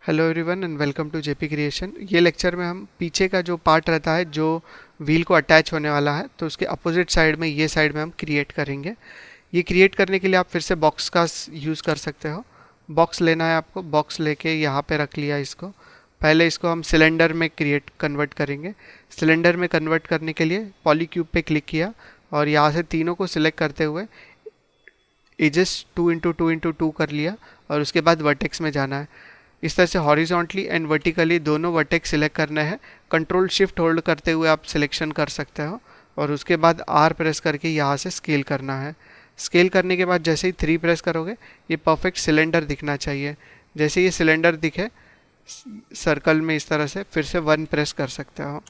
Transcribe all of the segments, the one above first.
Hello everyone and welcome to JP creation. ये lecture में हम पीछे का जो पार्ट रहता है जो व्हील को अटैच होने वाला है तो उसके अपोजिट साइड में ये साइड में हम क्रिएट करेंगे। ये क्रिएट करने के लिए आप फिर से बॉक्स का यूज़ कर सकते हो। बॉक्स लेना है आपको, बॉक्स लेके यहाँ पे रख लिया इसको। पहले इसको हम सिलेंडर में कन्वर्ट करेंगे। सिलेंडर में कन्वर्ट करने के लिए पॉलीक्यूब पे क्लिक किया और यहाँ से तीनों को सिलेक्ट करते हुए एजेस 2x2x2 कर लिया और उसके बाद वर्टेक्स में जाना है। इस तरह से हॉरिजॉन्टली एंड वर्टिकली दोनों वर्टेक्स सिलेक्ट करने हैं। कंट्रोल शिफ्ट होल्ड करते हुए आप सिलेक्शन कर सकते हो और उसके बाद आर प्रेस करके यहाँ से स्केल करना है। स्केल करने के बाद जैसे ही 3 प्रेस करोगे ये परफेक्ट सिलेंडर दिखना चाहिए। जैसे ये सिलेंडर दिखे सर्कल में इस तरह से फिर से 1 प्रेस कर सकते हो।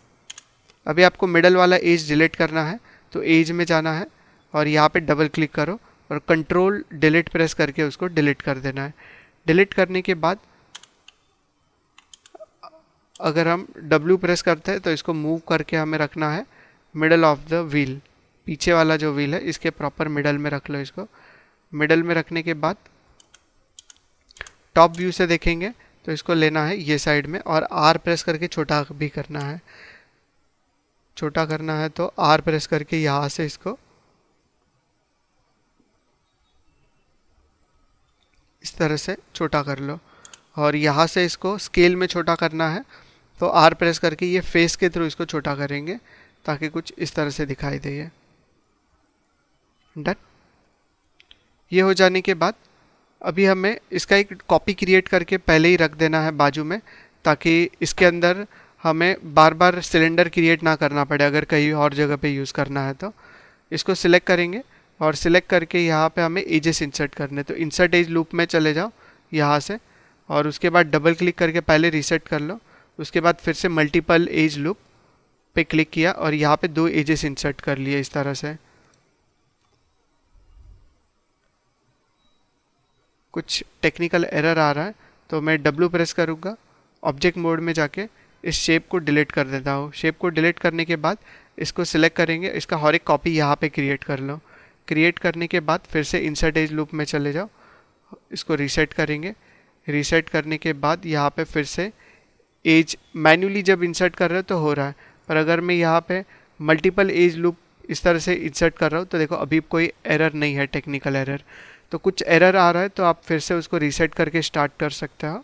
अभी आपको मिडल वाला एज डिलीट करना है तो एज में जाना है और यहाँ पे डबल क्लिक करो और कंट्रोल डिलीट प्रेस करके उसको डिलीट कर देना है। डिलीट करने के बाद अगर हम W प्रेस करते हैं तो इसको मूव करके हमें रखना है मिडल ऑफ द व्हील। पीछे वाला जो व्हील है इसके प्रॉपर मिडल में रख लो। इसको मिडल में रखने के बाद टॉप व्यू से देखेंगे तो इसको लेना है ये साइड में और R प्रेस करके छोटा भी करना है। छोटा करना है तो R प्रेस करके यहाँ से इसको इस तरह से छोटा कर लो और यहाँ से इसको स्केल में छोटा करना है तो आर प्रेस करके ये फेस के थ्रू इसको छोटा करेंगे ताकि कुछ इस तरह से दिखाई दे। ये डन। ये हो जाने के बाद अभी हमें इसका एक कॉपी क्रिएट करके पहले ही रख देना है बाजू में ताकि इसके अंदर हमें बार बार सिलेंडर क्रिएट ना करना पड़े अगर कहीं और जगह पे यूज़ करना है तो। इसको सिलेक्ट करेंगे और सिलेक्ट करके यहाँ पे हमें एजेस इंसर्ट करने, तो इंसर्ट एज लूप में चले जाओ यहाँ से और उसके बाद डबल क्लिक करके पहले रीसेट कर लो। उसके बाद फिर से मल्टीपल एज लूप पे क्लिक किया और यहाँ पे 2 एजेस इंसर्ट कर लिए इस तरह से। कुछ टेक्निकल एरर आ रहा है तो मैं W प्रेस करूँगा, ऑब्जेक्ट मोड में जाके इस शेप को डिलीट कर देता हूँ। शेप को डिलीट करने के बाद इसको सिलेक्ट करेंगे, इसका हर एक कॉपी यहाँ पे क्रिएट कर लो। क्रिएट करने के बाद फिर से इंसर्ट एज लूप में चले जाओ, इसको रीसेट करेंगे। रीसेट करने के बाद यहाँ पे फिर से एज मैन्युअली जब इंसर्ट कर रहे हो तो हो रहा है, पर अगर मैं यहाँ पे मल्टीपल एज लूप इस तरह से इंसर्ट कर रहा हूँ तो देखो अभी कोई एरर नहीं है, टेक्निकल एरर। तो कुछ एरर आ रहा है तो आप फिर से उसको रीसेट करके स्टार्ट कर सकते हो।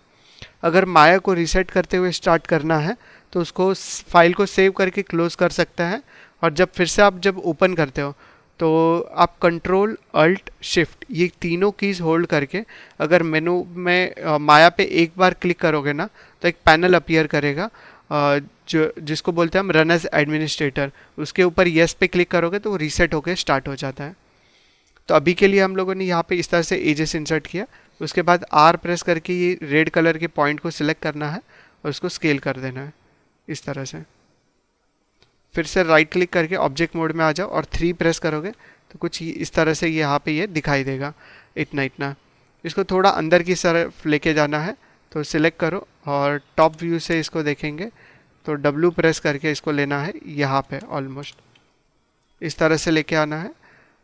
अगर माया को रीसेट करते हुए स्टार्ट करना है तो उसको फाइल को सेव करके क्लोज कर सकते हैं और जब फिर से आप जब ओपन करते हो तो आप कंट्रोल अल्ट शिफ्ट ये तीनों कीज़ होल्ड करके अगर मेनू में माया पे एक बार क्लिक करोगे ना तो एक पैनल अपीयर करेगा जो जिसको बोलते हैं हम रन एज एडमिनिस्ट्रेटर। उसके ऊपर येस पे क्लिक करोगे तो वो रीसेट होकर स्टार्ट हो जाता है। तो अभी के लिए हम लोगों ने यहाँ पे इस तरह से एजेस इंसर्ट किया। उसके बाद आर प्रेस करके ये रेड कलर के पॉइंट को सिलेक्ट करना है और उसको स्केल कर देना है इस तरह से। फिर से राइट क्लिक करके ऑब्जेक्ट मोड में आ जाओ और 3 प्रेस करोगे तो कुछ इस तरह से यहाँ पे ये दिखाई देगा। इतना इसको थोड़ा अंदर की तरफ लेके जाना है तो सिलेक्ट करो और टॉप व्यू से इसको देखेंगे तो W प्रेस करके इसको लेना है यहाँ पे ऑलमोस्ट इस तरह से लेके आना है।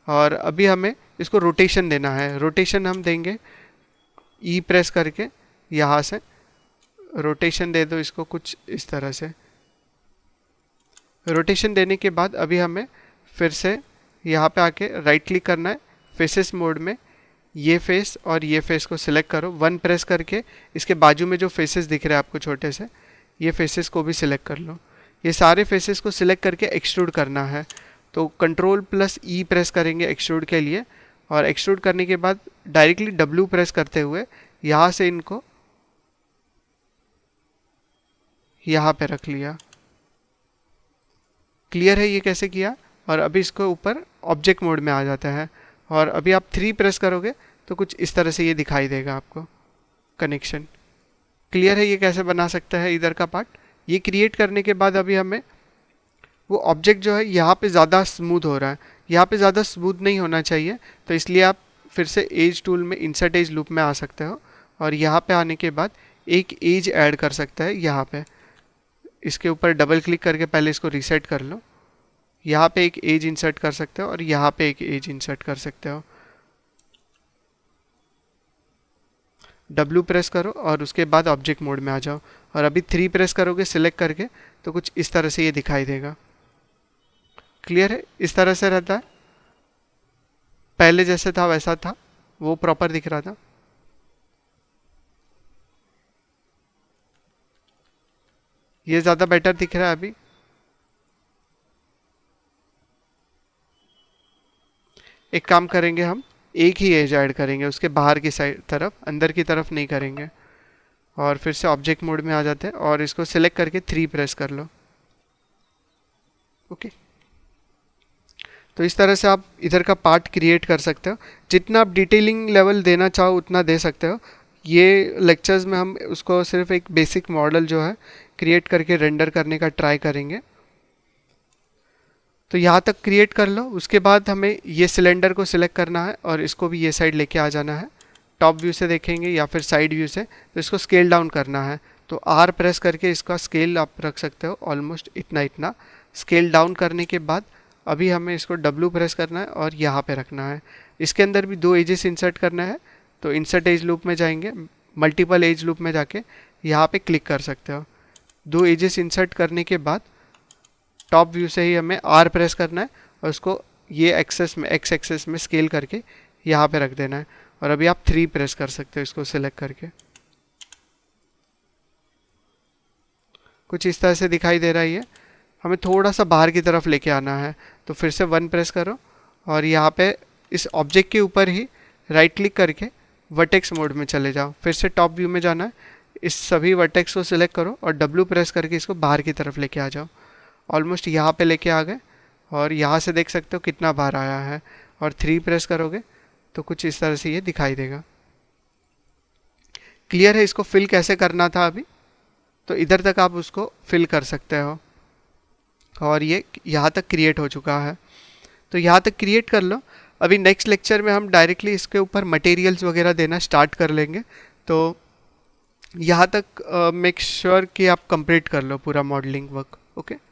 और अभी हमें इसको रोटेशन देना है। रोटेशन हम देंगे E प्रेस करके यहाँ से रोटेशन दे दो इसको कुछ इस तरह से। रोटेशन देने के बाद अभी हमें फिर से यहाँ पे आके राइट क्लिक करना है, फेसेस मोड में ये फेस और ये फेस को सिलेक्ट करो। 1 प्रेस करके इसके बाजू में जो फेसेस दिख रहे हैं आपको छोटे से ये फेसेस को भी सिलेक्ट कर लो। ये सारे फेसेस को सिलेक्ट करके एक्सट्रूड करना है तो कंट्रोल प्लस E प्रेस करेंगे एक्सट्रूड के लिए और एक्सट्रूड करने के बाद डायरेक्टली W प्रेस करते हुए यहाँ से इनको यहाँ पे रख लिया। क्लियर है ये कैसे किया। और अभी इसको ऊपर ऑब्जेक्ट मोड में आ जाता है और अभी आप 3 प्रेस करोगे तो कुछ इस तरह से ये दिखाई देगा आपको कनेक्शन। क्लियर है ये कैसे बना सकता है इधर का पार्ट। ये क्रिएट करने के बाद अभी हमें वो ऑब्जेक्ट जो है यहाँ पे ज़्यादा स्मूथ हो रहा है, यहाँ पे ज़्यादा स्मूथ नहीं होना चाहिए तो इसलिए आप फिर से एज टूल में इंसर्ट एज लूप में आ सकते हो और यहाँ पे आने के बाद एक एज ऐड कर सकता है। यहाँ पे इसके ऊपर डबल क्लिक करके पहले इसको रीसेट कर लो। यहाँ पे एक एज इंसर्ट कर सकते हो और यहाँ पे एक एज इंसर्ट कर सकते हो। W प्रेस करो और उसके बाद ऑब्जेक्ट मोड में आ जाओ, और अभी 3 प्रेस करोगे सिलेक्ट करके तो कुछ इस तरह से ये दिखाई देगा। क्लियर है? इस तरह से रहता है, पहले जैसे था वैसा था, वो प्रॉपर दिख रहा था। ये ज़्यादा बेटर दिख रहा है अभी। एक काम करेंगे, हम एक ही एज ऐड करेंगे उसके बाहर की साइड तरफ, अंदर की तरफ नहीं करेंगे। और फिर से ऑब्जेक्ट मोड में आ जाते हैं और इसको सिलेक्ट करके 3 प्रेस कर लो। ओके, तो इस तरह से आप इधर का पार्ट क्रिएट कर सकते हो। जितना आप डिटेलिंग लेवल देना चाहो उतना दे सकते हो। ये लेक्चर्स में हम उसको सिर्फ एक बेसिक मॉडल जो है क्रिएट करके रेंडर करने का ट्राई करेंगे। तो यहाँ तक क्रिएट कर लो, उसके बाद हमें ये सिलेंडर को सिलेक्ट करना है और इसको भी ये साइड लेके आ जाना है। टॉप व्यू से देखेंगे या फिर साइड व्यू से, तो इसको स्केल डाउन करना है। तो R प्रेस करके इसका स्केल आप रख सकते हो ऑलमोस्ट इतना इतना। स्केल डाउन करने के बाद अभी हमें इसको W प्रेस करना है और यहाँ पे रखना है। इसके अंदर भी 2 एजेस इंसर्ट करना है, तो इंसर्ट एज लूप में जाएंगे, मल्टीपल एज लूप में जाके यहाँ पे क्लिक कर सकते हो। 2 एजेस इंसर्ट करने के बाद टॉप व्यू से ही हमें R प्रेस करना है और उसको ये एक्सेस में, एक्स एक्सेस में स्केल करके यहाँ पे रख देना है। और अभी आप 3 प्रेस कर सकते हो इसको सिलेक्ट करके। कुछ इस तरह से दिखाई दे रहा है ये। हमें थोड़ा सा बाहर की तरफ लेके आना है, तो फिर से 1 प्रेस करो और यहाँ पे इस ऑब्जेक्ट के ऊपर ही राइट क्लिक करके वर्टेक्स मोड में चले जाओ। फिर से टॉप व्यू में जाना है, इस सभी वर्टेक्स को सिलेक्ट करो और W प्रेस करके इसको बाहर की तरफ लेके आ जाओ। ऑलमोस्ट यहाँ पे लेके आ गए और यहाँ से देख सकते हो कितना बाहर आया है। और 3 प्रेस करोगे तो कुछ इस तरह से ये दिखाई देगा। क्लियर है? इसको फिल कैसे करना था अभी, तो इधर तक आप उसको फिल कर सकते हो और ये यहाँ तक क्रिएट हो चुका है। तो यहाँ तक क्रिएट कर लो। अभी नेक्स्ट लेक्चर में हम डायरेक्टली इसके ऊपर मटेरियल्स वगैरह देना स्टार्ट कर लेंगे। तो यहाँ तक मेक श्योर कि आप कंप्लीट कर लो पूरा मॉडलिंग वर्क। ओके।